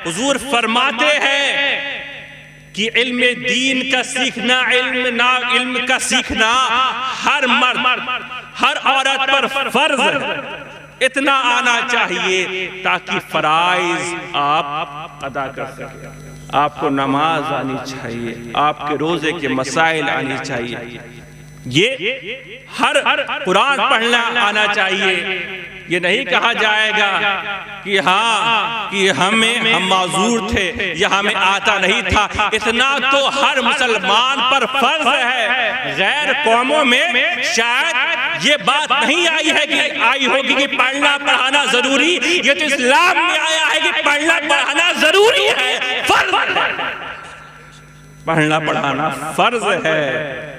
حضور فرماتے ہیں کہ علم دین کا سیکھنا، علم کا سیکھنا ہر مرد ہر عورت پر فرض ہے، اتنا آنا چاہیے تاکہ فرائض آپ ادا کر سکیں۔ آپ کو نماز آنی چاہیے، آپ کے روزے کے مسائل آنی چاہیے، یہ ہر قرآن پڑھنا آنا چاہیے۔ یہ نہیں کہا جائے گا کہ ہاں کہ ہم معذور تھے یا ہمیں آتا نہیں تھا، اتنا تو ہر مسلمان پر فرض ہے۔ غیر قوموں میں شاید یہ بات نہیں آئی ہوگی کہ پڑھنا پڑھانا ضروری، یہ تو اسلام میں آیا ہے کہ پڑھنا پڑھانا ضروری ہے، فرض ہے، پڑھنا پڑھانا فرض ہے۔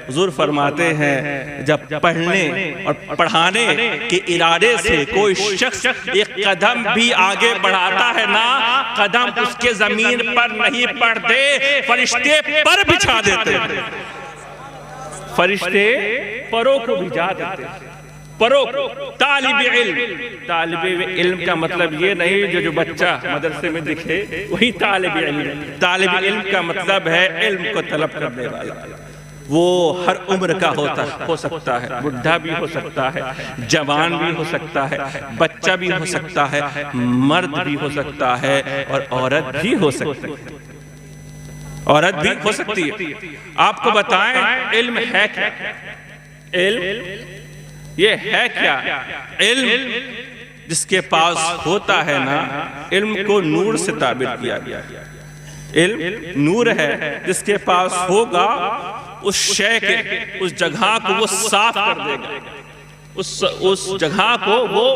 حضور فرماتے ہیں جب پڑھنے اور پڑھانے کے ارادے سے کوئی شخص ایک قدم بھی آگے بڑھاتا ہے نا، قدم اس کے زمین پر نہیں پڑتے، فرشتے پر بچھا دیتے ہیں، فرشتے پروں کو بھجا دیتے ہیں۔ پروں طالب علم کا مطلب یہ نہیں جو بچہ مدرسے میں دکھے وہی طالب علم ہے۔ طالب علم کا مطلب ہے علم کو طلب کرنے والا، وہ ہر عمر کا ہو سکتا ہے، بڑھا بھی ہو سکتا ہے، جوان بھی ہو سکتا ہے، بچہ بھی ہو سکتا ہے، مرد بھی ہو سکتا ہے اور عورت بھی ہو سکتی ہے، عورت بھی ہو سکتی ہے۔ آپ کو بتائیں علم ہے کیا؟ علم یہ ہے کیا؟ علم جس کے پاس ہوتا ہے نا، علم کو نور سے تعبیر کیا گیا۔ علم نور ہے، جس کے پاس ہوگا اس شے کے، اس جگہ کو وہ صاف کر دے گا، اس جگہ کو وہ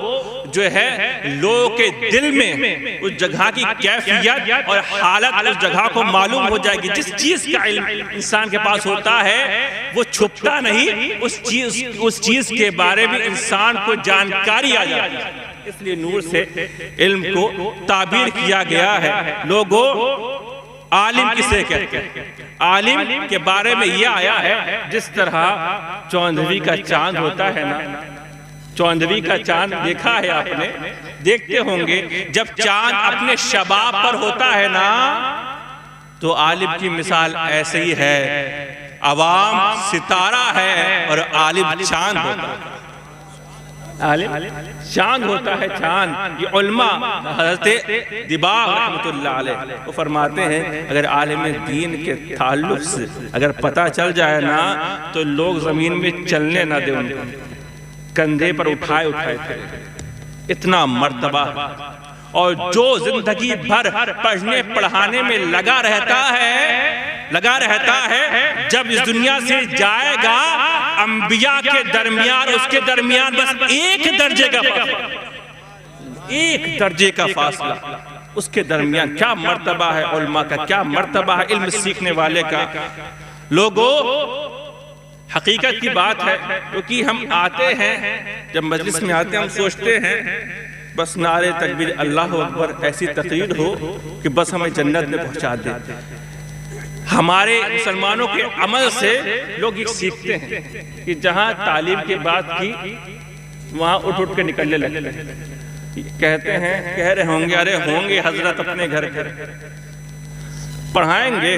جو ہے لوگوں کے دل میں اس جگہ کی کیفیت اور حالت اس جگہ کو معلوم ہو جائے گی۔ جس چیز کا علم انسان کے پاس ہوتا ہے وہ چھپتا نہیں، اس چیز کے بارے میں انسان کو جانکاری آ جاتی ہے، اس لیے نور سے علم کو تعبیر کیا گیا ہے۔ لوگوں عالم کسے کہتے ہیں؟ عالم کے بارے میں یہ آیا ہے جس طرح چوندھویں کا چاند ہوتا ہے نا، چوندھویں کا چاند دیکھا ہے آپ نے، دیکھتے ہوں گے جب چاند اپنے شباب پر ہوتا ہے نا تو عالم کی مثال ایسے ہی ہے، عوام ستارہ ہے اور عالم چاند ہوتا ہے، عالم چاند ہوتا ہے، چاند۔ یہ علماء حضرت دباغ رحمت اللہ علیہ وہ فرماتے ہیں اگر عالم دین کے تعلق سے اگر پتہ چل جائے نا تو لوگ زمین میں چلنے نہ دیں، ان کو کندھے پر اٹھائے تھے، اتنا مرتبہ۔ اور جو زندگی بھر پڑھنے پڑھانے میں لگا رہتا ہے جب اس دنیا سے جائے گا، انبیاء کے درمیان اس کے درمیان بس ایک درجے کا فاصلہ، اس کے درمیان کیا مرتبہ ہے علماء کا، کیا مرتبہ ہے علم سیکھنے والے کا۔ لوگوں حقیقت کی بات ہے، کیونکہ ہم آتے ہیں جب مجلس میں آتے ہیں ہم سوچتے ہیں بس نعرے تکبیر اللہ اکبر ایسی تقریر ہو کہ بس ہمیں جنت میں پہنچا دے۔ ہمارے مسلمانوں کے عمل سے لوگ یہ سیکھتے ہیں کہ جہاں تعلیم کی بات کی وہاں اٹھ کے نکلنے لگتے ہیں، کہتے ہیں کہہ رہے ہوں گے ارے ہوں گے حضرت اپنے گھر پڑھائیں گے،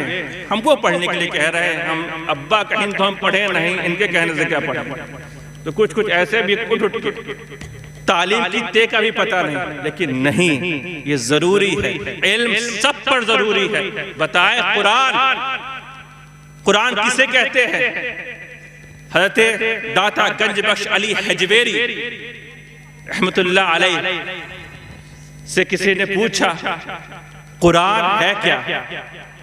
ہم کو پڑھنے کے لیے کہہ رہے ہیں، ہم ابا کہیں تو ہم پڑھے نہیں، ان کے کہنے سے کیا پڑھیں۔ تو کچھ ایسے بھی اٹھ کے تعلیم کی تے کا بھی پتہ نہیں، لیکن نہیں یہ ضروری ہے، علم سب پر ضروری ہے۔ بتائیں قرآن کسے کہتے ہیں؟ حضرت داتا گنج بخش علی حجویری رحمت اللہ علیہ سے کسی نے پوچھا قرآن ہے کیا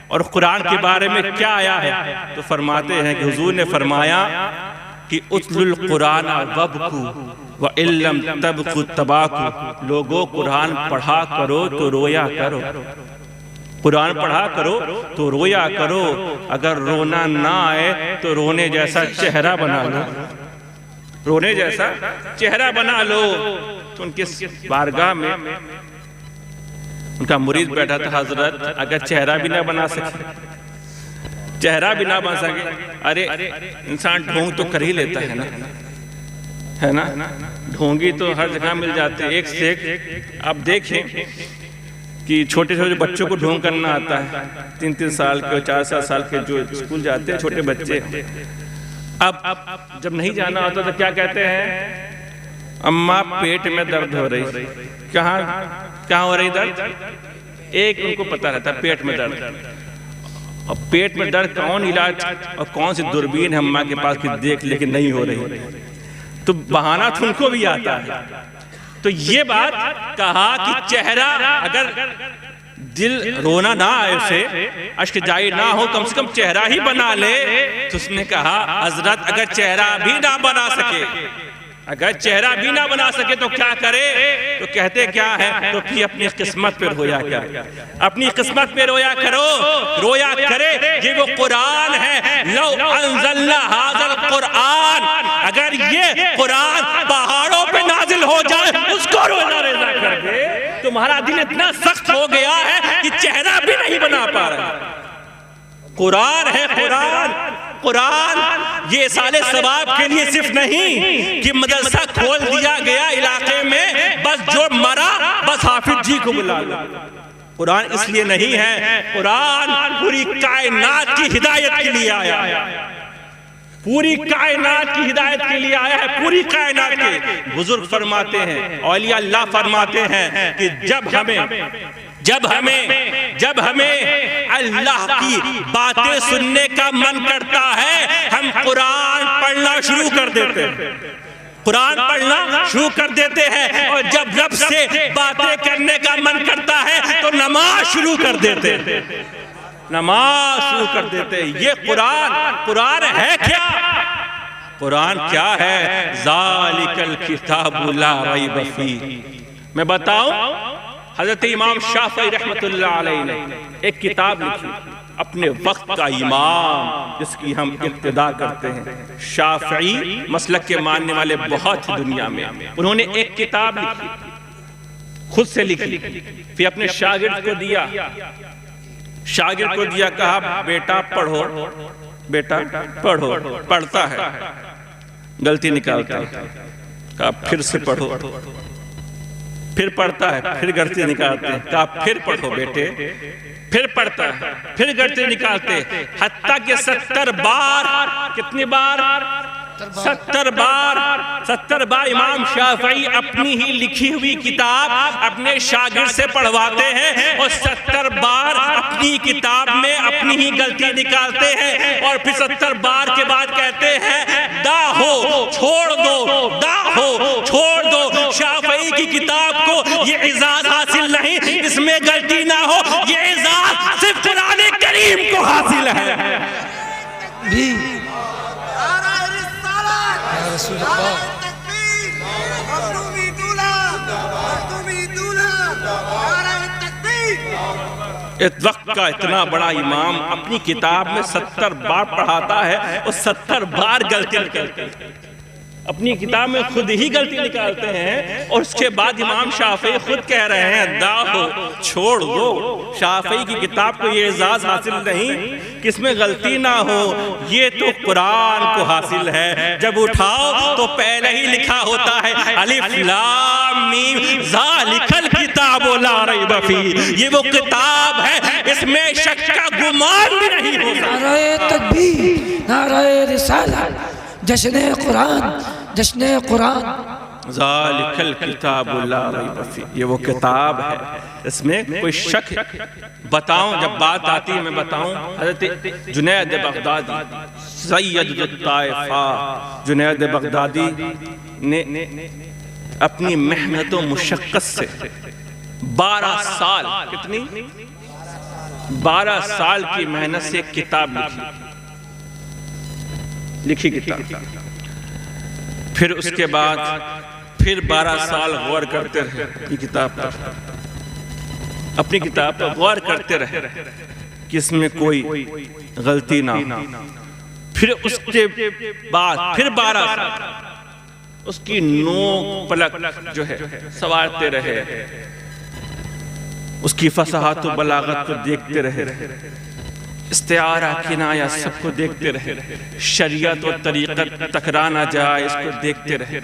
اور قرآن کے بارے میں کیا آیا ہے؟ تو فرماتے ہیں کہ حضور نے فرمایا کہ اتلو القرآن وابکو وَإِن لَّمْ تَبْقُوا تَبَاكُوا، لوگوں قرآن پڑھا کرو تو رویا کرو، قرآن پڑھا کرو تو رویا کرو، اگر رونا نہ آئے تو رونے جیسا چہرہ بنا لو، رونے جیسا چہرہ بنا لو۔ تو ان کے بارگاہ میں ان کا مرید بیٹھا تھا، حضرت اگر چہرہ بھی نہ بنا سکے، چہرہ بھی نہ بنا سکے، ارے انسان ڈھونگ تو کر ہی لیتا ہے نا، ڈھونگی تو ہر جگہ مل جاتے، ایک سے ایک۔ آپ دیکھیں کہ چھوٹے چھوٹے بچوں کو ڈھونگ کرنا آتا ہے، 3 سال کے 4 سال کے جو اسکول جاتے ہیں چھوٹے بچے، اب جب نہیں جانا ہوتا تو کیا کہتے ہیں؟ اماں پیٹ میں درد ہو رہی. کہاں ہو رہی درد؟ ایک ان کو پتہ رہتا ہے پیٹ میں درد. اور پیٹ میں درد کون علاج اور کون سی دوربین ہے اماں کے پاس کہ دیکھ لیکن نہیں ہو رہی، تو بہانہ تو ان کو بھی آتا ہے. تو یہ بات کہا کہ چہرہ اگر دل رونا نہ آئے اسے، اشک جاری نہ ہو، کم سے کم چہرہ ہی بنا لے. تو اس نے کہا حضرت اگر چہرہ بھی نہ بنا سکے، اگر چہرہ بھی نہ بنا سکے تو کیا کرے؟ تو کہتے کیا ہے؟ تو پھر اپنی قسمت پہ رویا کرے، اپنی قسمت پہ رویا کرو، رویا کرے. یہ وہ قرآن ہے، لو انزلنا ھذا القرآن، اگر یہ قرآن پہاڑوں پہ نازل ہو جائے اس کو روزہ ریزہ کر دے. تمہارا دل اتنا سخت ہو گیا ہے کہ چہرہ بھی نہیں بنا پا رہا. قرآن ہے قرآن. قرآن یہ سال ثواب کے لیے صرف نہیں کہ مدرسہ کھول دیا گیا علاقے میں، بس جو مرا بس حافظ جی کو بلا لو. قرآن اس لیے نہیں ہے، قرآن پوری کائنات کی ہدایت کے لیے آیا ہے، پوری کائنات کی ہدایت کے لیے آیا ہے. پوری کائنات کے بزرگ فرماتے ہیں، اولیاء اللہ فرماتے ہیں کہ جب ہمیں اللہ کی باتیں سننے کا من کرتا ہے، ہم قرآن پڑھنا شروع کر دیتے ہیں، قرآن پڑھنا شروع کر دیتے ہیں. اور جب رب سے باتیں کرنے کا من کرتا ہے تو نماز شروع کر دیتے ہیں، نماز شروع کر دیتے ہیں. یہ قرآن ہے کیا؟ قرآن کیا ہے؟ ذالک الکتاب لا ریب فیہ. میں بتاؤں، حضرت امام شافعی رحمت اللہ علیہ نے ایک کتاب لکھی، اپنے وقت کا امام جس کی ہم ابتدا کرتے ہیں. شافعی مسلک کے ماننے والے بہت دنیا میں، انہوں نے ایک کتاب لکھی، خود سے لکھی، پھر اپنے شاگرد کو دیا. شاگرد کو دیا، کہا بیٹا پڑھو، بیٹا پڑھو. پڑھتا ہے، غلطی نکالتا ہے، کہا پھر سے پڑھو. پھر پڑھتا ہے، پھر غلطی نکالتے ہیں، کہا پھر پڑھو بیٹے. پھر پڑھتا ہے، پھر غلطی نکالتے، حتیٰ کہ 70 بار. کتنی بار؟ 70 بار امام شافعی اپنی ہی لکھی ہوئی کتاب اپنے شاگرد سے پڑھواتے ہیں، اور 70 بار اپنی کتاب میں اپنی ہی غلطی نکالتے ہیں. اور پھر 70 بار کے بعد کہتے ہیں دا ہو چھوڑ دو، دا ہو چھوڑ دو. شافعی کی کتاب کو یہ اعزاز حاصل نہیں اس میں غلطی نہ ہو، یہ اعزاز صرف قرآن کریم کو حاصل ہے. اس وقت کا اتنا بڑا امام اپنی کتاب میں 70 بار پڑھاتا ہے اور 70 بار غلطی نکالتے ہیں. اپنی کتاب میں خود ہی غلطی نکالتے ہیں، اور اس کے بعد امام شافعی خود کہہ رہے ہیں دا ہو چھوڑ دو. شافعی کی کتاب کو یہ اعزاز حاصل نہیں کہ اس میں غلطی نہ ہو، یہ تو قرآن کو حاصل ہے. جب اٹھاؤ تو پہلے ہی لکھا ہوتا ہے الف لام میم ذالک الکتاب لا ریب فیہ. یہ وہ کتاب ہے، اس میں شک کا گمان بھی نہیں ہوگا. نعرہ تکبیر، نعرہ رسالت، جشن قرآن، جشن قرآن. ذالک الکتاب لا ریب فیہ. یہ وہ کتاب ہے، اس میں کوئی شک. بتاؤں، جب بات آتی ہے میں بتاؤں، حضرت جنید بغدادی سید الطائفہ جنید بغدادی نے اپنی محنت و مشقت سے 12 سال، کتنی؟ 12 سال کی محنت سے ایک کتاب لکھی کتاب. پھر اس کے بعد پھر 12 سال غور کرتے رہے اپنی کتاب پر غور کرتے رہے کہ اس میں کوئی غلطی نہ ہو. پھر اس کے بعد پھر 12 سال اس کی نوک پلک جو ہے سوارتے رہے، اس کی فصاحت و بلاغت کو دیکھتے رہے، استعارہ کنایہ سب کو دیکھتے رہے، شریعت و طریقت ٹکرا نہ جائے اس کو دیکھتے رہے.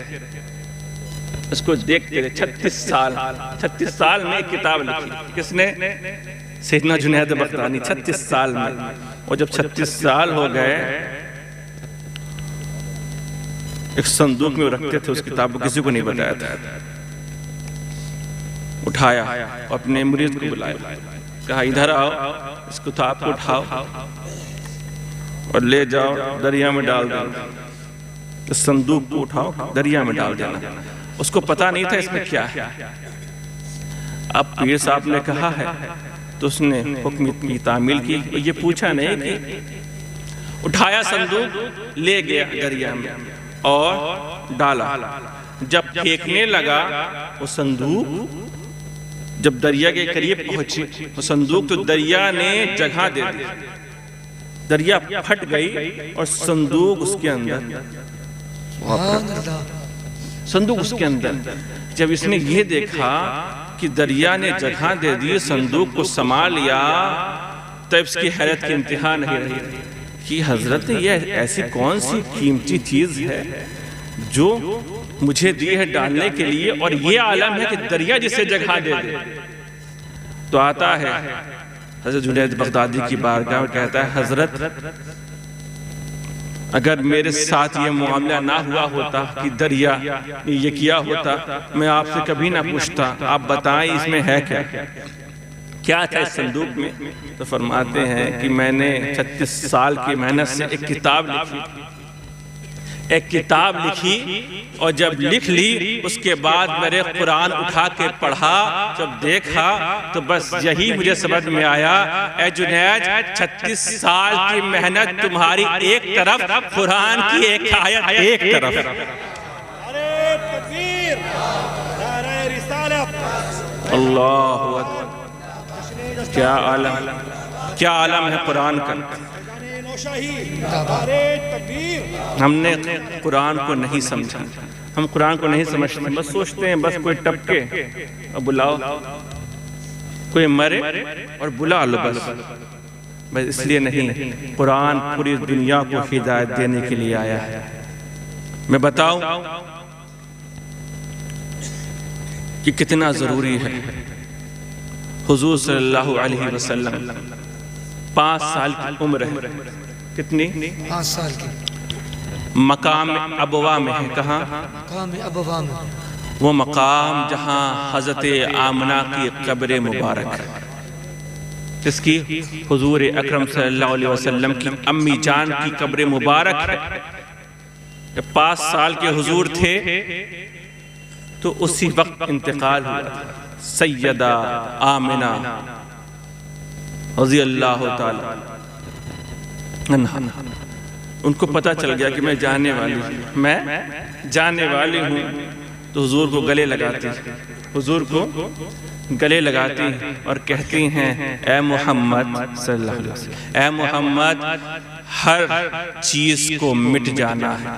اس کو دیکھتے رہے 36 سال میں ایک کتاب لکھی. کس نے؟ سیدنا جنید بغدادی. 36 سال میں. اور جب 36 سال ہو گئے ایک صندوق میں رکھتے تھے اس کتاب کو, کسی کو نہیں بتایا تھا. اٹھایا اپنے مرید کو بلایا, کہا ادھر آؤ, اس کتاب کو اٹھاؤ اور لے جاؤ دریا میں ڈال دینا. اس صندوق کو اٹھاؤ دریا میں ڈال دینا. اس کو پتا نہیں تھا اس میں کیا ہے. اب پیر صاحب نے کہا ہے تو اس نے حکم کی تعمیل کی. یہ پوچھا نہیں کہ اٹھایا صندوق, لے گیا دریا میں اور ڈالا. جب پھینکنے لگا وہ صندوق, جب دریا کے قریب پہنچی وہ صندوق, تو دریا نے جگہ دے دی. دریا پھٹ گئی اور صندوق اس کے اندر. صندوق اس کے اندر. جب اس نے یہ دیکھا کہ دریا نے جگہ دے دی, صندوق کو سنبھال لیا, تب اس کی حیرت کی انتہا نہیں رہی کہ حضرت یہ ایسی کون سی قیمتی چیز ہے جو مجھے دی ہے ڈالنے کے لیے, اور یہ عالم ہے کہ دریا جسے جگہ دے دے. تو آتا ہے حضرت جنید بغدادی کی بارگاہ میں, کہتا ہے حضرت اگر میرے ساتھ یہ معاملہ نہ ہوا ہوتا کہ دریا یہ کیا ہوتا, میں آپ سے کبھی نہ پوچھتا, آپ بتائیں اس میں ہے کیا تھا اس صندوق میں. تو فرماتے ہیں کہ میں نے 36 سال کی محنت سے ایک کتاب لکھی, اور جب لکھ لی اس کے بعد میرے قرآن اٹھا کے پڑھا, جب دیکھا تو بس یہی مجھے سمجھ میں آیا, اے جنید 36 سال کی محنت تمہاری ایک طرف, قرآن کی ایک آیت ایک طرف. نعرہ تکبیر, نعرہ رسالت. اللہ اکبر, کیا عالم ہے قرآن کا. ہم نے قرآن کو نہیں سمجھا, ہم قرآن کو نہیں سمجھتے, بس سوچتے ہیں بس کوئی ٹپکے اور بلاؤ, کوئی مرے اور بلا لو, بس اس لیے نہیں. قرآن پوری دنیا کو ہدایت دینے کے لیے آیا ہے. میں بتاؤں کہ کتنا ضروری ہے. حضور صلی اللہ علیہ وسلم 5 سال کی عمر ہے. کتنی؟ 5 سال کی. مقام ابوا میں ہے. کہاں؟ مقام ابوا میں. وہ مقام جہاں حضرت آمنہ کی قبر مبارک ہے. اس کی حضور اکرم صلی اللہ علیہ وسلم کی امی جان کی قبر مبارک ہے. 5 سال کے حضور تھے تو اسی وقت انتقال ہوا. سیدہ آمنہ رضی اللہ تعالی عنہا, ان کو پتہ چل گیا کہ میں جانے والی ہوں, تو حضور کو گلے لگاتی اور کہتی ہیں اے محمد صلی اللہ علیہ وسلم, اے محمد ہر چیز کو مٹ جانا ہے,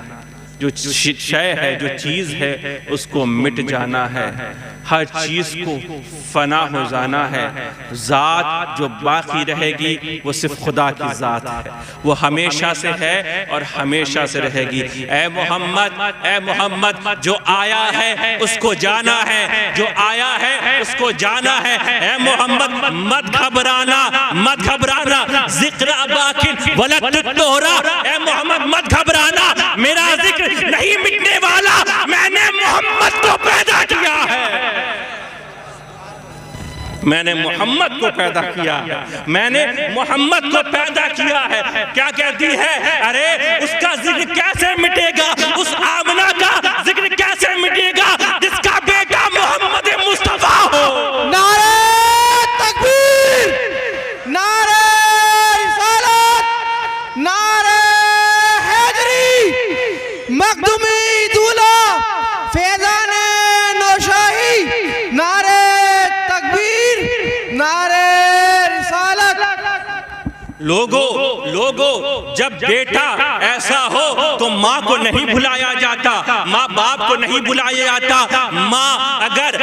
جو شے ہے, جو چیز ہے اس کو مٹ جانا ہے, ہر چیز کو فنا ہو جانا ہے. ذات جو باقی رہے گی وہ صرف خدا کی ذات ہے, وہ ہمیشہ سے ہے اور ہمیشہ سے رہے گی. اے محمد جو آیا ہے اس کو جانا ہے, جو آیا ہے اس کو جانا ہے. اے محمد مت گھبرانا, ذکر باقی ولد تہرا. اے محمد مت گھبرانا, میرا ذکر نہیں مٹنے والا, میں نے محمد کو پیدا کیا ہے. میں نے محمد کو پیدا کیا ہے, میں نے محمد کو پیدا کیا ہے. کیا کہتی ہے, ارے اس کا ذکر کیسے مٹے گا, اس آمنہ کا ذکر کیسے مٹے گا جس کا بیٹا محمد مصطفیٰ ہو. نعرہ تکبیر, نعرہ رسالت, نعرہ حیدری, مخدومی دولہ, فیضان نوشاہی. نعرہ تکبیر, نعرہ رسالت. لوگو جب بیٹا ایسا ہو تو ماں کو نہیں بھلایا جاتا, ماں باپ کو نہیں بلایا جاتا. ماں اگر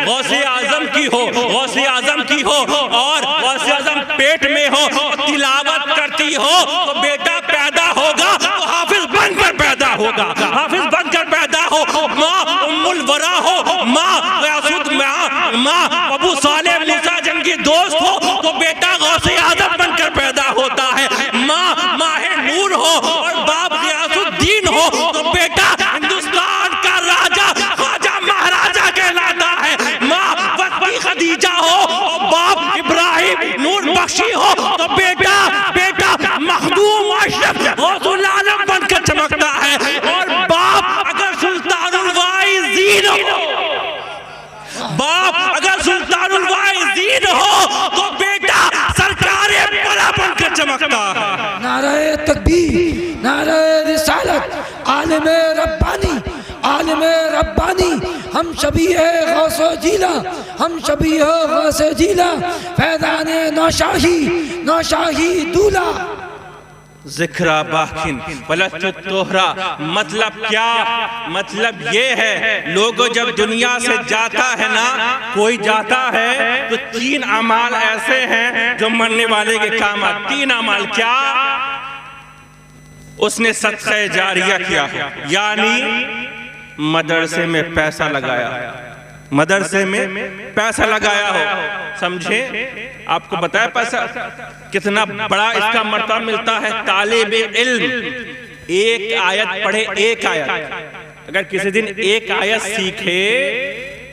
غوث اعظم کی ہو اور غوث اعظم پیٹ میں ہو, تلاوت کرتی ہو تو بیٹا پیدا ہوگا تو حافظ بن کر پیدا ہوگا, حافظ بن کر پیدا ہو. ماں ام الورا ہو، ماں غیاث ماں ابو صالح موسیٰ جنگی دوست ہو تو بیٹا غوث اعظم بن کر پیدا ہوتا ہے، ماں ماہ نور ہو اور باپ غیاث الدین ہو تو بیٹا ہندوستان کا راجہ خواجہ مہاراجہ کہلاتا ہے، ماں وقتی خدیجہ ہو اور باپ ابراہیم نور بخشی ہو تو بیٹا مخدوم اشرف غوث العالم بن کر چمکتا ہے، اور باپ اگر سلطان الواعظین ہو، باپ اگر سلطان الواعظین ہو تو بیٹا سرکار بلا بن کر چمکتا ہے۔ نعرہ تکبیر، نعرہ رسالت، عالم ربانی، عالم ربانی، ہم شبیہ غوث جیلہ، ہم شبیہ غوث جیلہ، فیضان نوشاہی، نوشاہی دولہ، ذکرہ باکن ولست الطہرہ۔ مطلب کیا؟ مطلب یہ ہے لوگوں جب دنیا سے جاتا ہے نا، کوئی جاتا ہے تو 3 اعمال ایسے ہیں جو مرنے والے کے کام آتے۔ 3 اعمال کیا؟ اس نے صدقہ جاریہ کیا، یعنی مدرسے میں پیسہ لگایا، مدرسے میں پیسہ لگایا ہو، سمجھے؟ آپ کو بتایا پیسہ کتنا بڑا اس کا مرتبہ ملتا ہے؟ طالب علم ایک آیت پڑھے، ایک آیت، اگر کسی دن ایک آیت سیکھے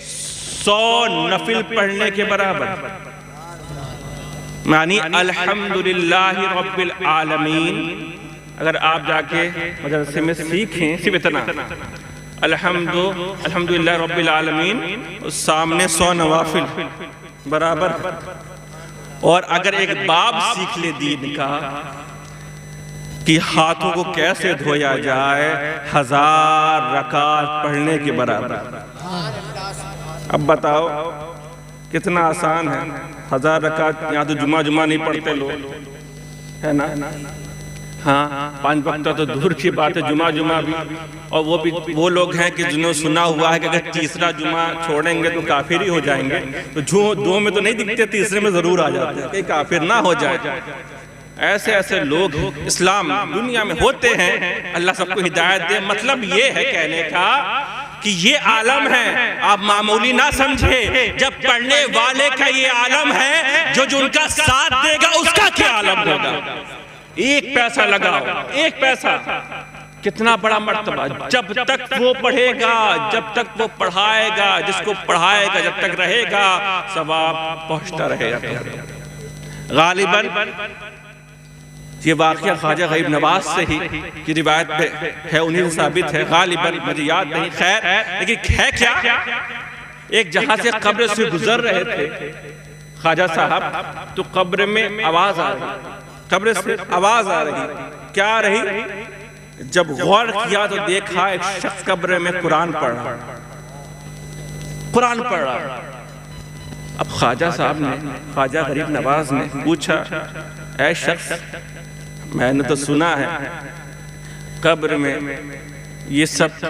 100 نفل پڑھنے کے برابر، معنی الحمدللہ رب العالمین۔ اگر آپ جا کے مدرسے میں سیکھیں صرف اتنا الحمدللہ رب العالمین، اس سامنے 100 نوافل برابر، اور اگر ایک باب سیکھ لے دین کا کہ ہاتھوں کو کیسے دھویا جائے، 1000 رکعت پڑھنے کے برابر۔ اب بتاؤ کتنا آسان ہے، 1000 رکعت۔ یہاں تو جمعہ نہیں پڑھتے لوگ، ہے نا؟ ہاں 5 وقت تو دور کی بات ہے، جمعہ بھی، اور وہ بھی وہ لوگ ہیں کہ جنہوں سنا ہوا ہے کہ اگر تیسرا جمعہ چھوڑیں گے تو کافر ہی ہو جائیں گے، تو 2 میں تو نہیں دکھتے، تیسرے میں ضرور آ جاتے ہیں کہ کافر نہ ہو جائے۔ ایسے لوگ اسلام دنیا میں ہوتے ہیں، اللہ سب کو ہدایت دے۔ مطلب یہ ہے کہنے کا کہ یہ عالم ہے، آپ معمولی نہ سمجھے، جب پڑھنے والے کا یہ عالم ہے، جو ان کا ساتھ دے گا اس کا کیا عالم ہوگا۔ ایک پیسہ لگاؤ، ایک پیسہ، کتنا بڑا مرتبہ۔ جب تک وہ پڑھے گا، جب تک وہ پڑھائے گا، جس کو پڑھائے گا جب تک رہے گا، ثواب پہنچتا رہے گا۔ غالباً یہ واقعہ خواجہ غریب نواز سے ہی کی روایت پہ ہے، انہیں ثابت ہے، غالباً مجھے یاد نہیں، خیر لیکن ہے کیا، ایک جہاں سے قبر سے گزر رہے تھے خواجہ صاحب، تو قبر میں آواز آ رہی، قبر سے آواز آ رہی، کیا آ رہی؟ جب غور کیا تو دیکھا ایک شخص قبر میں قرآن پڑھ رہا، قرآن پڑھ رہا۔ اب خواجہ صاحب نے، خواجہ غریب نواز نے پوچھا، اے شخص، میں نے تو سنا ہے قبر میں یہ سب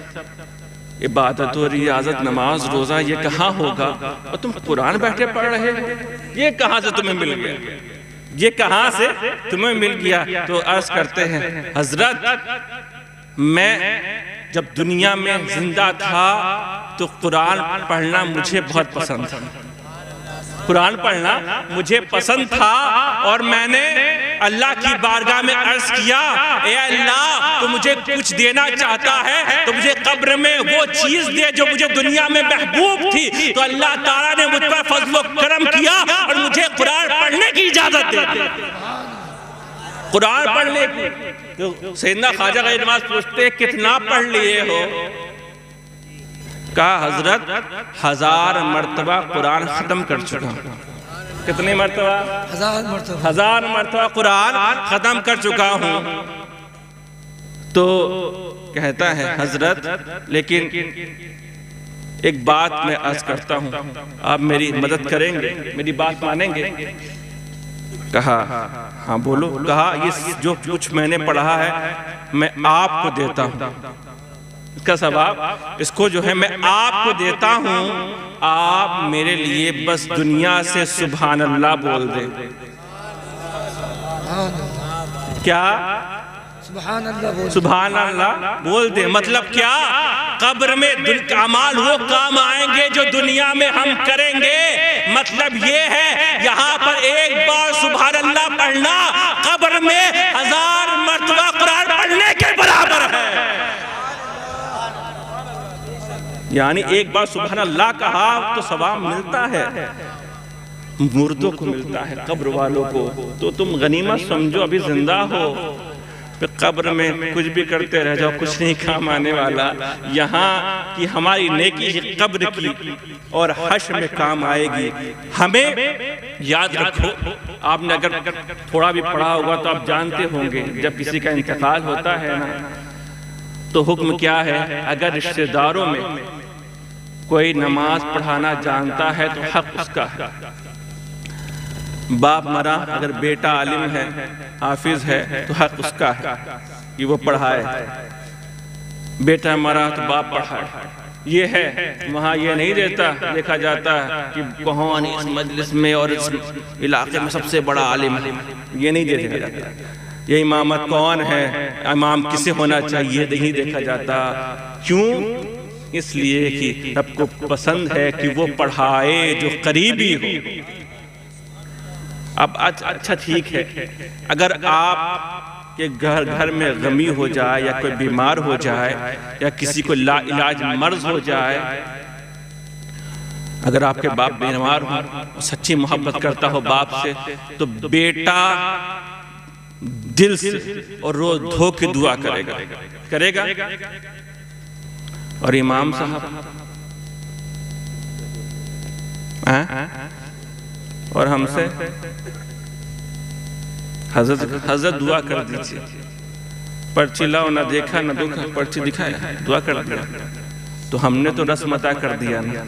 عبادت و ریاضت، نماز روزہ، یہ کہاں ہوگا، اور تم قرآن بیٹھے پڑھ رہے ہو، یہ کہاں سے تمہیں مل گیا، یہ کہاں سے تمہیں مل گیا؟ تو عرض کرتے ہیں، حضرت میں جب دنیا میں زندہ تھا تو قرآن پڑھنا مجھے بہت پسند تھا، قرآن پڑھنا مجھے پسند تھا، اور میں نے اللہ کی بارگاہ میں عرض کیا، اے اللہ تو مجھے کچھ دینا چاہتا ہے تو مجھے قبر میں وہ چیز دے جو مجھے دنیا میں محبوب تھی، تو اللہ تعالیٰ نے مجھ پر فضل و کرم کیا اور مجھے قرآن پڑھنے کی اجازت دے دی، قرآن پڑھنے کی۔ تو سیدنا خواجہ غریب نواز پوچھتے کتنا پڑھ لیے ہو؟ کہا حضرت 1000 مرتبہ قرآن ختم کر چکا ہوں۔ کتنے مرتبہ؟ 1000 مرتبہ، 1000 مرتبہ قرآن ختم کر چکا ہوں۔ تو کہتا ہے حضرت لیکن ایک بات میں عرض کرتا ہوں، آپ میری مدد کریں گے، میری بات مانیں گے؟ کہا ہاں بولو۔ کہا یہ جو کچھ میں نے پڑھا ہے میں آپ کو دیتا ہوں، اس کا ثواب اس کو جو ہے میں آپ کو دیتا ہوں، آپ میرے لیے بس دنیا سے سبحان اللہ بول دیں۔ کیا سبحان اللہ بول سبحان اللہ بول دیں. مطلب کیا؟ قبر میں اعمال وہ کام آئیں گے جو دنیا میں ہم کریں گے. مطلب یہ ہے یہاں پر ایک بار سبحان اللہ پڑھنا قبر میں 1000 مرتبہ قرآن پڑھنے کے برابر ہے. یعنی ایک بار سبحان اللہ کہا تو ثواب ملتا ہے. مردوں کو ملتا ہے، قبر والوں کو. تو تم غنیمت سمجھو ابھی زندہ ہو، پھر قبر میں کچھ بھی کرتے رہ جاؤ، کچھ نہیں کام آنے والا. یہاں کی ہماری نیکی قبر کی اور حشر میں کام آئے گی. ہمیں یاد رکھو، آپ نے اگر تھوڑا بھی پڑھا ہوگا تو آپ جانتے ہوں گے جب کسی کا انتقال ہوتا ہے نا تو حکم کیا ہے. اگر رشتہ داروں میں کوئی نماز پڑھانا جانتا ہے تو حق اس کا ہے. باپ مرا، اگر بیٹا عالم ہے، حافظ ہے تو حق اس کا ہے کہ وہ پڑھائے. بیٹا مرا تو باپ پڑھائے. یہ ہے. وہاں یہ نہیں دیکھا جاتا کہ کون اس مجلس میں اور اس علاقے میں سب سے بڑا عالم ہے، یہ نہیں دیکھا جاتا. یہ امامت کون ہے، امام کسے ہونا چاہیے، نہیں دیکھا جاتا. کیوں؟ اس لیے کہ رب کو پسند ہے کہ وہ پڑھائے جو قریبی ہو. اب اچھا ٹھیک ہے، اگر آپ کے گھر میں غمی ہو جائے یا کوئی بیمار ہو جائے یا کسی کو لا علاج مرض ہو جائے، اگر آپ کے باپ بیمار ہو، سچی محبت کرتا ہو باپ سے، تو بیٹا دل سے اور روز دھو کے دعا کرے گا. اور امام صاحب اور ہم سے حضرت دعا کر دیجئے. پرچی لاؤ، نہ دیکھا نہ دکھا، پرچی دکھایا دعا کر دیا. تو ہم نے تو رسم ادا کر دیا نا.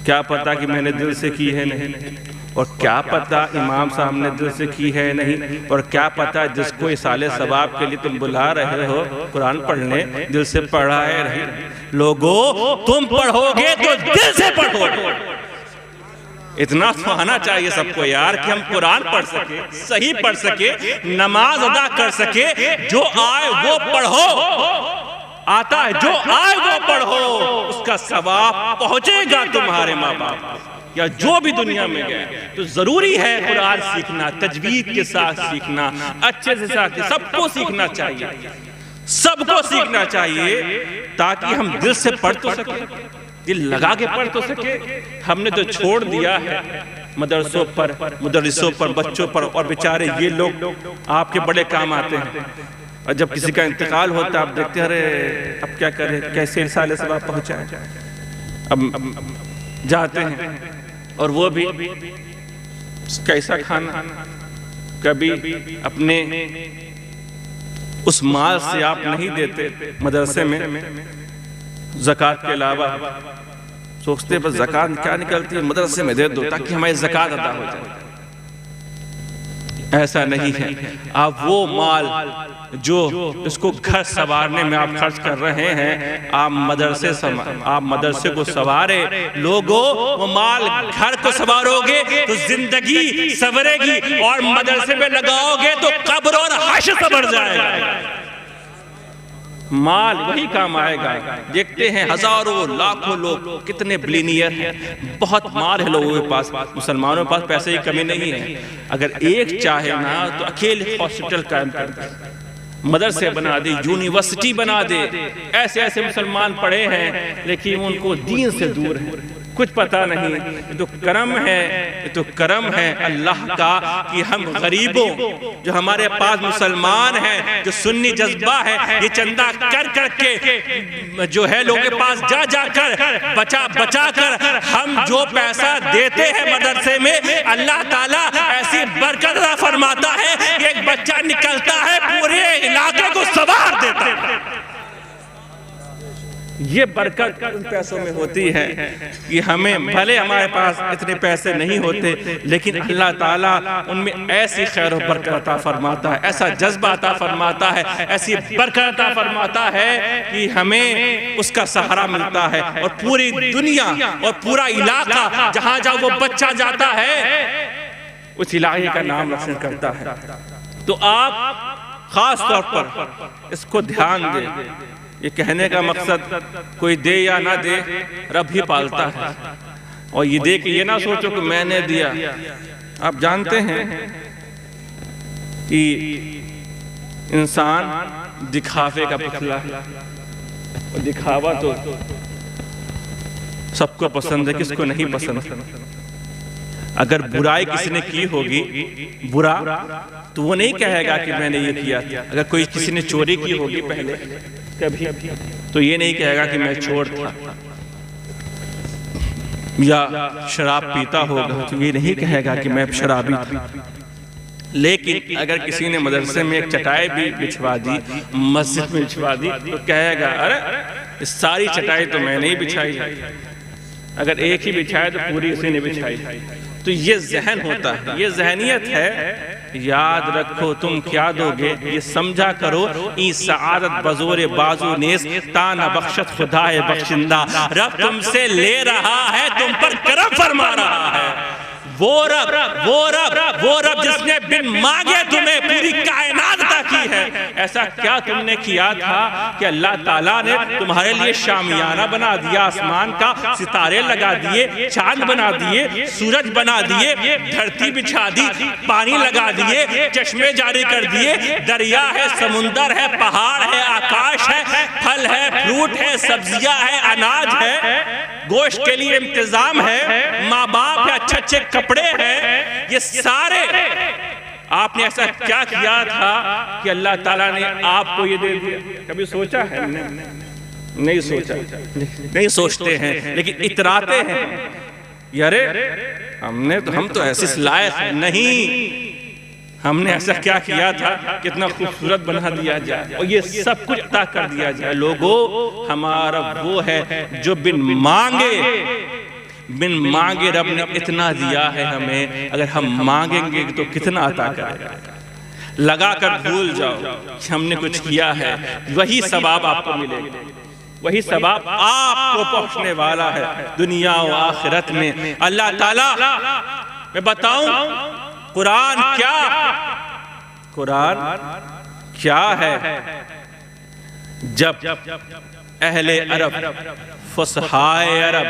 کیا پتا کہ میں نے دل سے کی ہے نہیں، اور کیا پتا امام صاحب نے دل سے کی ہے نہیں، اور کیا پتا جس کو اصالِ ثواب کے لیے تم بلا رہے ہو قرآن پڑھنے، دل سے پڑھا ہے نہیں. لوگو تم پڑھو گے تو دل سے پڑھو گے. اتنا تو آنا چاہیے سب کو یار کہ ہم قرآن پڑھ سکے، صحیح پڑھ سکے، نماز ادا کر سکے. جو آئے وہ پڑھو، آتا ہے جو آئے وہ پڑھو، اس کا ثواب پہنچے گا تمہارے ماں باپ یا جو بھی دنیا میں گئے. تو ضروری ہے قرآن سیکھنا، تجوید کے ساتھ سیکھنا، اچھے سے ساتھ سب کو سیکھنا چاہیے. سب کو سیکھنا چاہیے تاکہ ہم دل سے پڑھ تو سکیں، دل لگا کے پڑھ تو سکے. ہم نے تو چھوڑ دیا ہے مدرسوں پر، مدرسوں پر، بچوں پر، اور بیچارے یہ لوگ آپ کے بڑے کام آتے ہیں. اور جب کسی کا انتقال ہوتا ہے آپ دیکھتے ہیں ارے اب کیا کریں، کیسے رسالے ثواب پہنچائیں. اب جاتے ہیں اور وہ بھی کیسا کھانا. کبھی اپنے اس مال سے آپ نہیں دیتے مدرسے میں زکوٰۃ کے علاوہ. سوچتے بس زکوٰۃ کیا نکلتی ہے، مدرسے میں دے دو تاکہ ہماری زکوٰۃ ادا ہو جائے. ایسا نہیں ہے. آپ وہ مال جو اس کو گھر سنوارنے میں آپ خرچ کر رہے ہیں، آپ مدرسے کو سنوارے. لوگوں وہ مال گھر کو سنوارو گے تو زندگی سنورے گی، اور مدرسے میں لگاؤ گے تو قبر اور حشر سنور جائے گا. مال وہی کام آئے گا. دیکھتے ہیں ہزاروں لاکھوں لوگ کتنے بلینئر ہیں، بہت مال ہے لوگوں کے پاس. مسلمانوں کے پاس پیسے کی کمی نہیں ہے. اگر ایک چاہے نا تو اکیلے ہاسپٹل قائم کر دے، مدرسے بنا دے، یونیورسٹی بنا دے. ایسے ایسے مسلمان پڑھے ہیں لیکن ان کو دین سے دور ہیں، کچھ پتہ نہیں. یہ تو کرم ہے، یہ تو کرم ہے اللہ کا کہ ہم غریبوں جو ہمارے پاس مسلمان ہیں، جو سنی جذبہ ہے، یہ چندہ کر کر کے جو ہے لوگوں کے پاس جا کر بچا کر ہم جو پیسہ دیتے ہیں مدرسے میں، اللہ تعالیٰ ایسی برکت عطا فرماتا ہے کہ ایک بچہ نکلتا ہے پورے علاقے کو سنوار دیتا ہے. یہ برکت ان پیسوں میں ہوتی ہے کہ ہمیں بھلے ہمارے پاس اتنے پیسے نہیں ہوتے لیکن اللہ تعالیٰ ان میں ایسی خیر و برکت عطا فرماتا ہے، ایسا جذبہ عطا فرماتا ہے، ایسی برکت عطا فرماتا ہے کہ ہمیں اس کا سہارا ملتا ہے. اور پوری دنیا اور پورا علاقہ جہاں وہ بچہ جاتا ہے اس علاقے کا نام روشن کرتا ہے. تو آپ خاص طور پر اس کو دھیان دے. یہ کہنے کا مقصد کوئی دے یا نہ دے رب ہی پالتا ہے. اور یہ دے کہ یہ نہ سوچو کہ میں نے دیا. آپ جانتے ہیں کہ انسان دکھاوے کا پتلا ہے. اور دکھاوا تو سب کو پسند ہے، کس کو نہیں پسند. اگر برائی کسی نے کی ہوگی برا تو وہ نہیں کہے گا کہ میں نے یہ کیا تھا. اگر کوئی کسی نے چوری کی ہوگی پہلے کبھی تو یہ نہیں کہے گا کہ میں چور تھا. یا شراب پیتا ہوگا تو یہ نہیں کہے گا کہ میں شرابی تھا. لیکن اگر کسی نے مدرسے میں ایک چٹائی بھی بچھوا دی، مسجد میں بچھوا دی، تو کہے گا ارے اس ساری چٹائی تو میں نہیں بچھائی ہے. اگر ایک ہی بچھائے تو پوری اسی نے بچھائی. تو یہ ذہن ہوتا ہے، یہ ذہنیت ہے. یاد رکھو تم کیا دو گے یہ سمجھا کرو. ای سعادت بزور بازو نیس تانا بخشت خدا بخشندہ. رب تم سے لے رہا ہے، تم پر کرم فرما رہا ہے. وہ رب جس نے بن مانگے تمہیں پوری کائنات عطا کی ہے. ایسا کیا تم نے کیا تھا کہ اللہ تعالیٰ نے تمہارے لیے شامیانہ بنا دیا، آسمان کا ستارے لگا دیے، چاند بنا دیے، سورج بنا دیے، دھرتی بچھا دی، پانی لگا دیے، چشمے جاری کر دیے، دریا ہے، سمندر ہے، پہاڑ ہے، آکاش ہے، پھل ہے، فروٹ ہے، سبزیاں ہے، اناج ہے، گوشت کے لیے انتظام ہے، ماں باپ ہے، اچھے اچھے کپڑے ہیں. یہ سارے آپ نے ایسا کیا کیا تھا کہ اللہ تعالیٰ نے آپ کو یہ دے دیا؟ کبھی سوچا ہے؟ نہیں سوچا، نہیں سوچتے ہیں لیکن اتراتے ہیں. یارے ہم تو ایسے لائق نہیں. ہم نے ایسا کیا کیا تھا کتنا خوبصورت بنا دیا جائے اور یہ سب کچھ عطا کر دیا جائے. لوگوں ہمارا وہ ہے جو بن مانگے رب نے اتنا دیا ہے ہمیں. اگر ہم مانگیں گے تو کتنا عطا کرے گا. لگا کر بھول جاؤ کہ ہم نے کچھ کیا ہے، وہی ثواب آپ کو ملے گا، وہی ثواب آپ کو پہنچنے والا ہے دنیا و آخرت میں. اللہ تعالیٰ میں بتاؤں قرآن کیا ہے؟ جب اہل عرب فصحائے عرب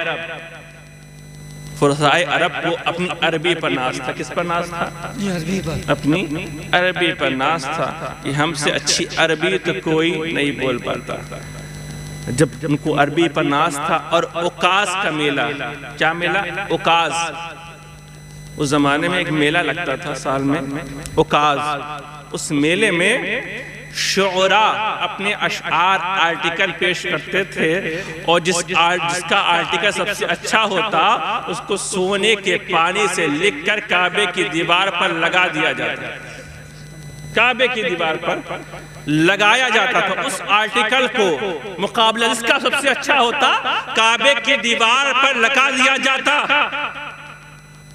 کو اپنی عربی پر ناز تھا. کس پر ناز تھا؟ اپنی عربی پر ناز تھا. یہ ہم سے اچھی عربی تو کوئی نہیں بول پاتا. جب ان کو عربی پر ناز تھا اور اوکاز کا میلہ. کیا میلہ؟ اوکاز. اس زمانے میں ایک میلہ لگتا تھا سال میں، اوکاز. اس میلے میں شعراء اپنے اشعار آرٹیکل پیش کرتے تھے اور جس کا آرٹیکل سب سے اچھا ہوتا اس کو سونے کے پانی سے لکھ کر کعبے کی دیوار پر لگا دیا جاتا. کعبے کی دیوار پر لگایا جاتا تھا. اس آرٹیکل کو مقابلہ جس کا سب سے اچھا ہوتا کعبے کی دیوار پر لگا دیا جاتا.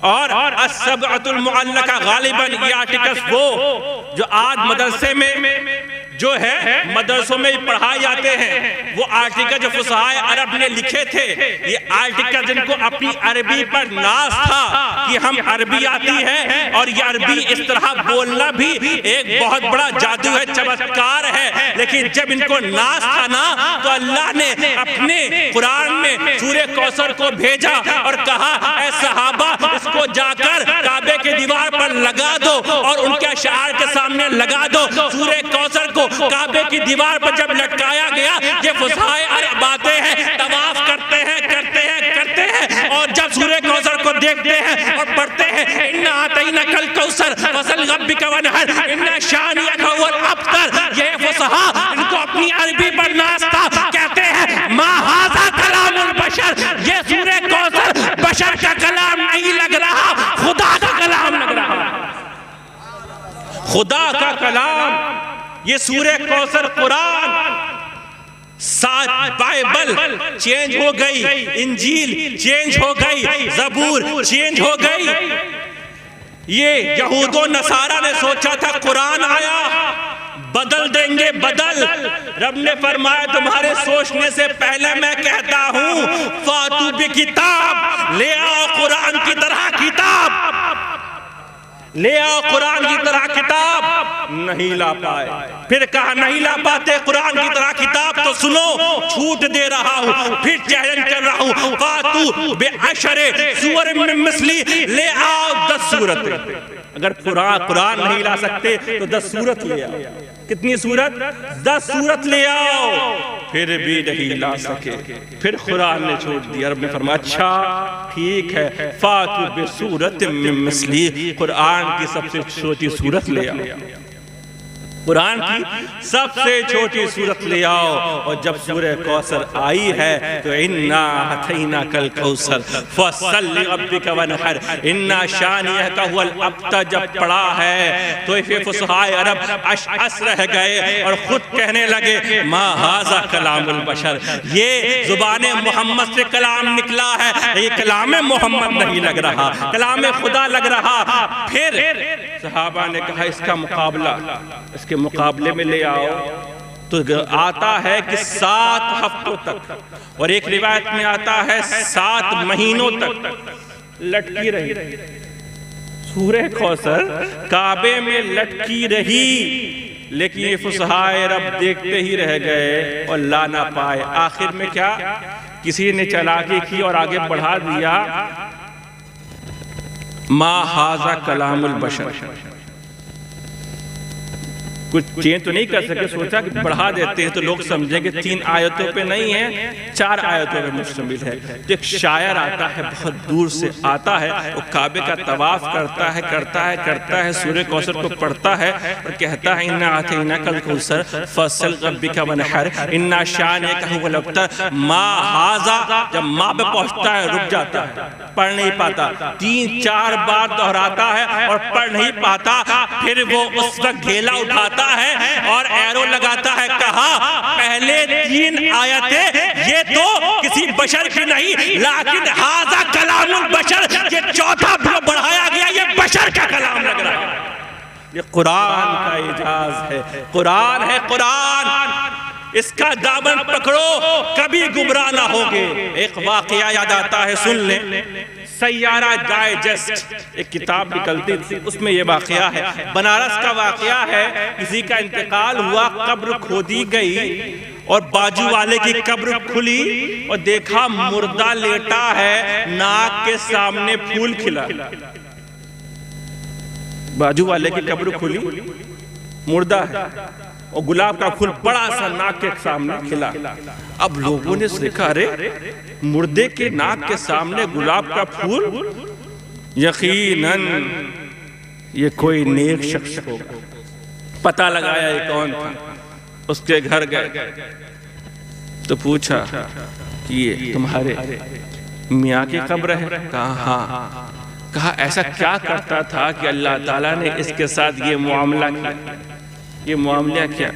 اور السبعۃ المعلقہ غالباً یہ آرٹیکلز وہ جو آج مدرسے میں جو ہے مدرسوں میں پڑھائے جاتے ہیں، وہ آرٹیکل جو فصحائے عرب نے لکھے تھے. یہ آرٹیکل جن کو اپنی عربی پر ناز تھا کہ ہم عربی آتی ہے اور یہ عربی اس طرح بولنا بھی ایک بہت بڑا جادو ہے، چمتکار ہے. لیکن جب ان کو ناز تھا نا تو اللہ نے اپنے قرآن میں سورہ کوثر کو بھیجا اور کہا اے صحابہ اس کو جا کر کعبے کے دیوار پر لگا دو اور ان کے اشعار کے سامنے لگا دو. سورہ کوثر کو کعبے کی دیوار پر جب لٹکایا گیا، یہ فصحائے عرب آتے ہیں، طواف کرتے ہیں اور جب سورہ کوثر کو دیکھتے ہیں اور پڑھتے ہیں اِنَّا أَعْطَيْنَاكَ الْكَوْثَرَ فَصَلِّ لِرَبِّكَ وَانْحَرْ إِنَّ شَانِئَكَ هُوَ الْأَبْتَرُ. یہ فصحاء ان کو اپنی عربی پر ناز تھا. کہتے ہیں مَا هَذَا كَلَامُ الْبَشَرِ. یہ سورہ کوثر بشر کا کلام نہیں لگ رہا، خدا کا کلام لگ رہا. خدا کا کلام. یہ سورہ کوثر قرآن بائبل چینج ہو گئی، انجیل چینج ہو گئی، زبور چینج ہو گئی. یہ یہود و نصارہ نے سوچا تھا قرآن آیا بدل دیں گے، بدل. رب نے فرمایا تمہارے سوچنے سے پہلے میں کہتا ہوں فاتو بکتاب، لے آؤ قرآن کی طرح کتاب، لے آؤ قرآن کی طرح کتاب. نہیں لا پائے. پھر کہا نہیں لا پاتے قرآن کی طرح کتاب تو سنو, چھوٹ دے رہا ہوں, پھر چیلنج کر رہا ہوں, فاتو بعشر سور من مثلی, لے آؤ 10 سورتیں. اگر قرآن نہیں لا سکتے تو 10 سورت لے آؤ. کتنی سورت؟ 10 سورت لے آؤ. پھر بھی نہیں لا سکے. پھر قرآن نے چھوڑ دیا. رب نے فرمایا اچھا ٹھیک ہے, فاتو بسورت من مثلی, قرآن کی سب سے چھوٹی سورت لے آؤ. قرآن کی سب سے چھوٹی سورت لے آؤ. اور جب سورہ کوثر آئی ہے تو اِنَّا أَعْطَيْنَاكَ الْكَوْثَرَ فَصَلِّ لِرَبِّكَ وَانْحَرْ إِنَّا شَانِئَكَ هُوَ الْأَبْتَرُ جب پڑھا ہے تو فصحائے عرب اشعث رہ گئے اور خود کہنے لگے ما ھذا کلام البشر, یہ زبان محمد سے کلام نکلا ہے, یہ کلام محمد نہیں لگ رہا, کلام خدا لگ رہا. پھر صحابہ نے کہا اس کا مقابلہ, اس کے مقابلے میں لے آؤ. تو آتا ہے کہ 7 ہفتوں تک, اور ایک روایت میں آتا ہے 7 مہینوں تک لٹکی رہی. سورہ کوثر کعبے میں لٹکی رہی, لیکن یہ فصحائے رب دیکھتے ہی رہ گئے اور لا نہ پائے. آخر میں کیا, کسی نے چالاکی کی اور آگے بڑھا دیا ما ھذا کلام البشر. کچھ چینج تو نہیں کر سکے, سوچا کہ بڑھا دیتے ہیں تو لوگ سمجھیں کہ 3 آیتوں پہ نہیں ہے, 4 آیتوں پہ مشتمل ہے. تو ایک شاعر آتا ہے, بہت دور سے آتا ہے, وہ کعبے کا طواف کرتا ہے سورہ کوثر کو پڑھتا ہے اور کہتا ہے اِنَّا أَعْطَيْنَاكَ الْكَوْثَرَ فَصَلِّ لِرَبِّكَ وَانْحَرْ إِنَّا شَانِئَكَ هُوَ الْأَبْتَرُ. ما ھذا جب ماں پہ پہنچتا ہے رک جاتا ہے, پڑھ نہیں پاتا. 3-4 بار دہراتا ہے اور پڑھ نہیں پاتا. پھر وہ اس وقت گھیلا اٹھاتا ہے اور ایرو لگاتا ہے. کہا پہلے 3 آیتیں یہ تو کسی بشر کی نہیں, لیکن ھذا کلام البشر, یہ چوتھا بڑھایا گیا, یہ بشر کا کلام لگ رہا ہے. یہ قرآن کا اعجاز ہے, قرآن ہے قرآن, اس کا دامن پکڑو کبھی گمراہ نہ ہوگے. ایک واقعہ یاد آتا ہے, سن لیں. سیارہ ڈائجسٹ ایک کتاب نکلتی تھی, اس میں یہ واقعہ ہے, بنارس کا واقعہ ہے. کسی کا انتقال ہوا, قبر کھودی گئی اور باجو والے کی قبر کھلی اور دیکھا مردہ لیٹا ہے, ناک کے سامنے پھول کھلا. باجو والے کی قبر کھلی, مردہ ہے اور گلاب کا پھول بڑا سا ناک کے سامنے کھلا. اب لوگوں نے دیکھا ارے مردے کے ناک کے سامنے گلاب کا پھول, یقیناً یہ کوئی نیک شخص ہوگا. پتہ لگایا یہ کون تھا, اس کے گھر گئے تو پوچھا کہ یہ تمہارے میاں کی قبر ہے؟ کہا ہاں. کہا ایسا کیا کرتا تھا کہ اللہ تعالیٰ نے اس کے ساتھ یہ معاملہ کیا؟ یہ معاملہ کیا؟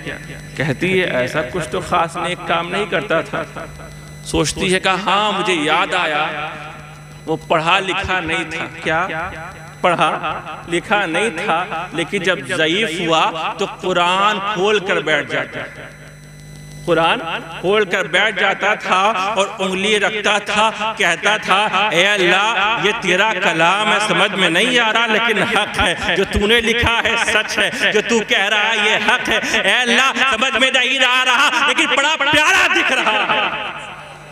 کہتی ہے ایسا کچھ تو خاص نیک کام نہیں کرتا تھا. سوچتی ہے کہ ہاں مجھے یاد آیا, وہ پڑھا لکھا نہیں تھا. کیا پڑھا لکھا نہیں تھا, لیکن جب ضعیف ہوا تو قرآن کھول کر بیٹھ جاتا, قرآن کھول کر بیٹھ جاتا تھا اور انگلی رکھتا تھا, کہتا تھا اے اللہ یہ تیرا کلام ہے, سمجھ میں نہیں آ رہا لیکن حق ہے, جو تو نے لکھا ہے سچ ہے, جو تو کہہ رہا ہے یہ حق ہے. اے اللہ سمجھ میں نہیں آ رہا لیکن بڑا پیارا دکھ رہا ہے,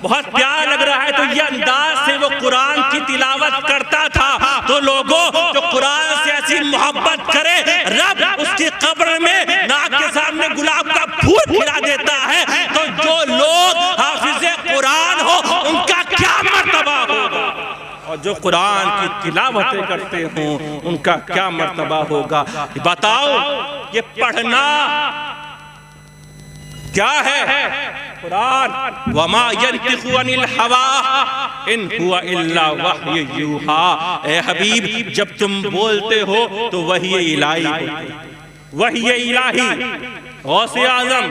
بہت پیارا لگ رہا ہے. تو یہ انداز سے وہ قرآن کی تلاوت کرتا تھا. تو لوگوں جو قرآن سے ایسی محبت کرے, رب اس کی قبر میں ناک کے سامنے گلاب کا پھول کھلا دیتا ہے. تو جو لوگ حافظ قرآن ہو ان کا کیا مرتبہ ہوگا, اور جو قرآن کی تلاوتیں کرتے ہوں ان کا کیا مرتبہ ہوگا. بتاؤ یہ پڑھنا کیا ہے؟ قرآن وَمَا يَنْتِقُ عَنِ الْحَوَىٰ إِنْ هُوَ إِلَّا وَحْيٌ يُوحَىٰ. اے حبیب جب تم بولتے ہو تو وحی الہی ہوتی, وحی الہی. غوث اعظم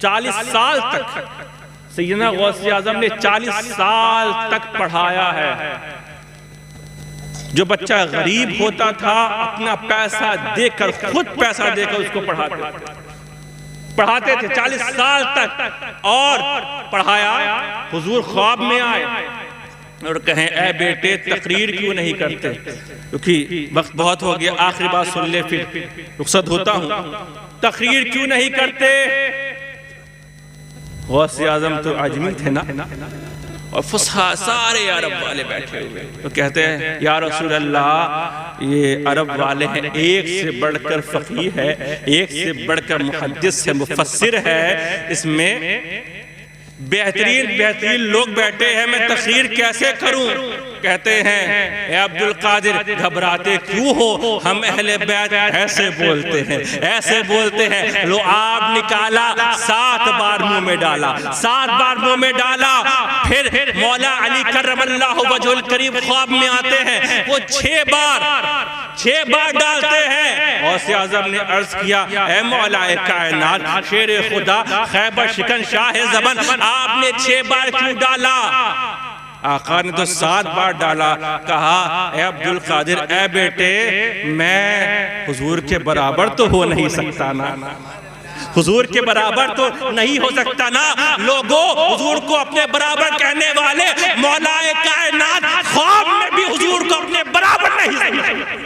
40 سال تک, سیدنا غوث اعظم نے 40 سال تک پڑھایا ہے. جو بچہ غریب ہوتا تھا اپنا پیسہ دے کر, خود پیسہ دے کر اس کو پڑھاتے تھے 40 سال تک, اور پڑھایا. حضور خواب میں آئے, اور کہیں اے بیٹے تقریر کیوں نہیں کرتے، کیونکہ وقت بہت ہو گیا، آخری بات سن لے پھر رخصت ہوتا ہوں. تقریر کیوں نہیں کرتے؟ غوث اعظم تو عجمی تھے نا، اور فصحا سارے عرب والے بیٹھے ہوئے تو کہتے ہیں یا رسول اللہ یہ عرب والے ہیں، ایک سے بڑھ کر فقیہ ہے، ایک سے بڑھ کر محدث ہے، مفسر ہے، اس میں بہترین لوگ بیٹھے ہیں، میں تقریر کیسے کروں؟ کہتے ہیں اے عبد القادر گھبراتے کیوں ہو، ہم اہل بیت ایسے بولتے ہیں. لو آپ نکالا 7 بار منہ میں ڈالا، 7 بار منہ میں ڈالا، پھر مولا علی کرم اللہ وجہ الکریم خواب میں آتے ہیں، وہ 6 بار ڈالتے ہیں. غوث اعظم نے عرض کیا اے مولا کائنات شیر خدا خیبر شکن شاہ زبان، آپ نے 6 بار کیوں ڈالا؟ آقا نے تو 7 بار ڈالا. کہا اے عبد القادر اے بیٹے میں حضور کے برابر تو ہو نہیں سکتا نا، حضور کے برابر تو نہیں ہو سکتا نا. لوگوں حضور کو اپنے برابر کہنے والے مولا کائنات خواب میں بھی حضور کو اپنے برابر نہیں سمجھتے،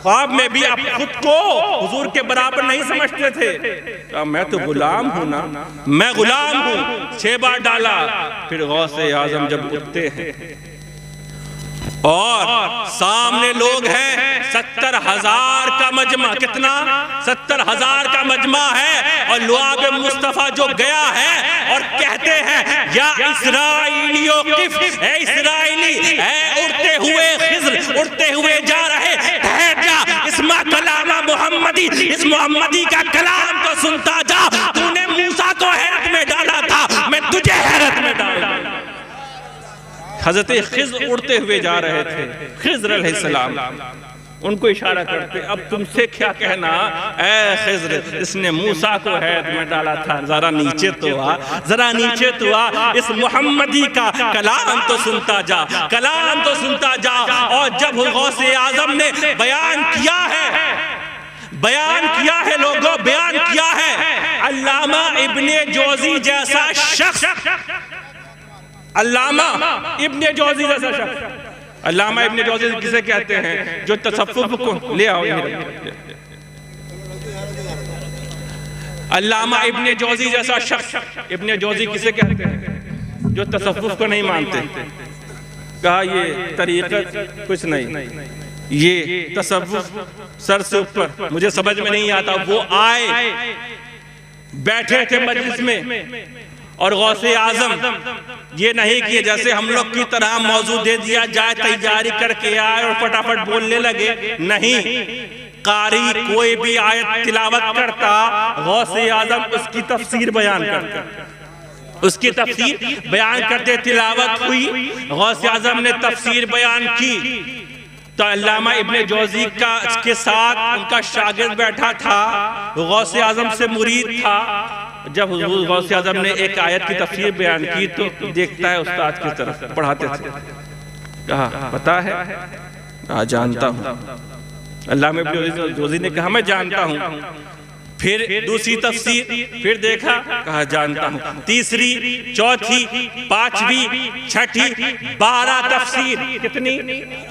خواب میں بھی آپ خود کو حضور کے برابر نہیں سمجھتے تھے. میں تو غلام ہوں نا، میں غلام ہوں. 6 بار ڈالا. پھر غوث اعظم جب اٹھتے ہیں اور سامنے لوگ ہیں، 70,000 کا مجمع، کتنا؟ 70,000 کا مجمع ہے، اور لعاب مصطفیٰ جو گیا ہے اور کہتے ہیں یا اسرائیلیوں قف، اے اسرائیلی، اے اڑتے ہوئے خضر اڑتے ہوئے جا رہے، ٹھہر جا، اسما کلام محمدی، اس محمدی کا کلام تو سنتا جا. تو نے موسیٰ کو حیرت میں ڈالا تھا، میں تجھے حیرت میں ڈالا. حضرت خضر اڑتے ہوئے جا رہے تھے، خضر علیہ السلام ان کو اشارہ کرتے اب تم سے کیا کہنا اے خضر، اس نے موسیٰ کو حیرت میں ڈالا تھا، ذرا نیچے تو آ، اس محمدی کا کلام تو سنتا جا. اور جب غوث اعظم نے بیان کیا ہے لوگوں، بیان کیا ہے، علامہ ابن جوزی جیسا شخص، علامہ ابن جوزی جیسا شخص. علامہ ابن جوزی کسے کہتے ہیں؟ جو تصوف کو لے آؤ. علامہ ابن جوزی جیسا شخص، ابن جوزی کسے کہتے ہیں؟ جو تصوف کو نہیں مانتے. کہا یہ طریقت کچھ نہیں، یہ تصوف سر سے اوپر، مجھے سمجھ میں نہیں آتا. وہ آئے بیٹھے تھے مجلس میں، اور غوث اعظم یہ نہیں کہ جیسے ہم لوگ کی طرح موضوع دے دیا جائے، تیاری کر کے آئے اور فٹافٹ بولنے لگے. نہیں، قاری کوئی بھی آیت تلاوت کرتا، غوث اعظم اس کی تفسیر بیان کرتے. تلاوت ہوئی، غوث اعظم نے تفسیر بیان کی تو علامہ ابن جوزی کے ساتھ ان کا شاگرد بیٹھا تھا، غوث اعظم سے مرید تھا. جب حضور غوث اعظم نے ایک آیت کی تفسیر بیان کی تو دیکھتا ہے استاد کی طرف، پڑھاتے تھے. کہا پتا ہے؟ کہا جانتا ہوں. علامہ ابن جوزی نے کہا میں جانتا ہوں. پھر دوسری تفسیر، پھر دیکھا، کہا جانتا ہوں. تیسری، چوتھی، پانچویں، چھٹی، 12 تفسیر. کتنی؟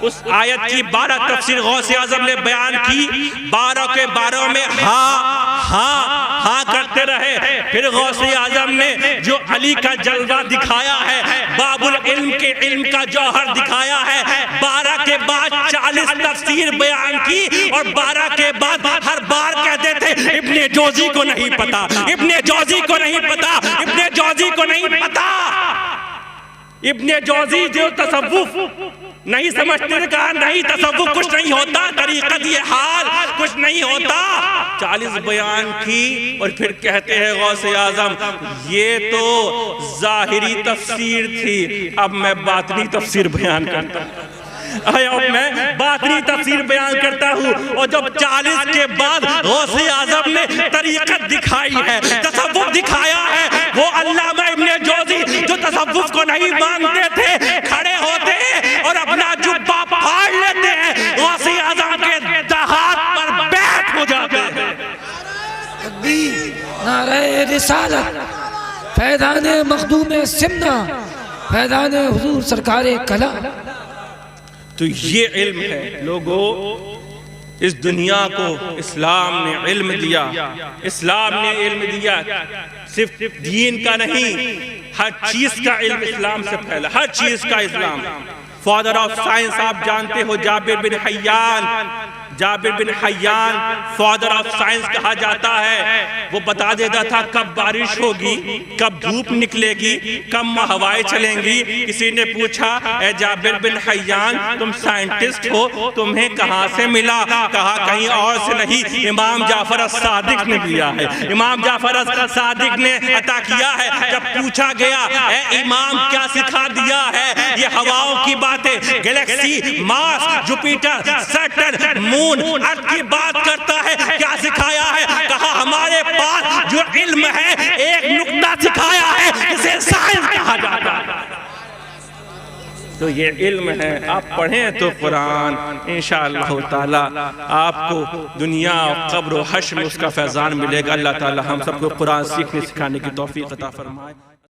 اس آیت کی 12 تفسیر غوث اعظم نے بیان کی. 12 کے 12 میں ہاں کرتے رہے. پھر غوث اعظم نے جو علی کا جلوہ دکھایا ہے، باب العلم کے علم کا جوہر دکھایا ہے، 12 کے بعد 40 تفسیر بیان کی، اور 12 کے بعد ہر بار کہتے تھے ابن جوزی کو نہیں پتا، ابن جوزی کو نہیں پتا، ابن جوزی کو نہیں پتا. ابن جوزی جو تصوف نہیں سمجھتے تھے، کہا نہیں تصوف کچھ نہیں ہوتا، طریقت یہ حال کچھ نہیں ہوتا. 40 بیان کی اور پھر کہتے ہیں غوث اعظم یہ تو ظاہری تفسیر تھی، اب میں باطنی تفسیر بیان کرتا ہوں. میں باطنی تفسیر بیان کرتا ہوں. اور جب 40 کے بعد غوث اعظم نے طریقت دکھائی ہے، تصوف دکھایا ہے، وہ علامہ ابن جوزی جو تصوف کو نہیں مانتے تھے کھڑے ہوتے ہیں اور اپنا جبہ پھاڑ لیتے ہیں، غوث اعظم کے دہات پر بیٹھ ہو جاتے ہیں. تکبیر، نعرہ رسالت، فیضان مخدوم سمنا، فیضان حضور سرکار کلا۔ تو یہ علم ہے لوگوں، اس دنیا کو اسلام نے علم دیا، اسلام نے علم دیا، صرف دین کا نہیں، ہر چیز کا علم اسلام سے پھیلا، ہر چیز کا اسلام۔ فادر آف سائنس آپ جانتے ہو جابر بن حیان، جابر بن حیان فادر آف سائنس کہا جاتا ہے، وہ بتا دیتا تھا کب بارش ہوگی، کب دھوپ نکلے گی، کب ہوائیں چلیں گی۔ کسی نے پوچھا اے جابر بن حیان تم سائنٹسٹ ہو، تمہیں کہاں سے ملا؟ کہا کہیں اور سے نہیں، امام جعفر الصادق نے دیا ہے، امام جعفر الصادق نے عطا کیا ہے۔ جب پوچھا گیا اے امام کیا سکھا دیا ہے؟ یہ ہواؤں کی باتیں، گلیکسی، مارس، جوپیٹر، سیٹرن، مون، ارتھ کی بات کرتا ہے، کیا سکھایا ہے؟ کہا ہمارے پاس جو علم ہے ایک نقطہ سکھایا ہے، اسے سائنس کہا جاتا ہے۔ تو یہ علم ہے، آپ پڑھیں تو قرآن، انشاءاللہ تعالی آپ کو دنیا قبر و حشر میں اس کا فیضان ملے گا۔ اللہ تعالی ہم سب کو قرآن سیکھنے سکھانے کی توفیق عطا فرمائے۔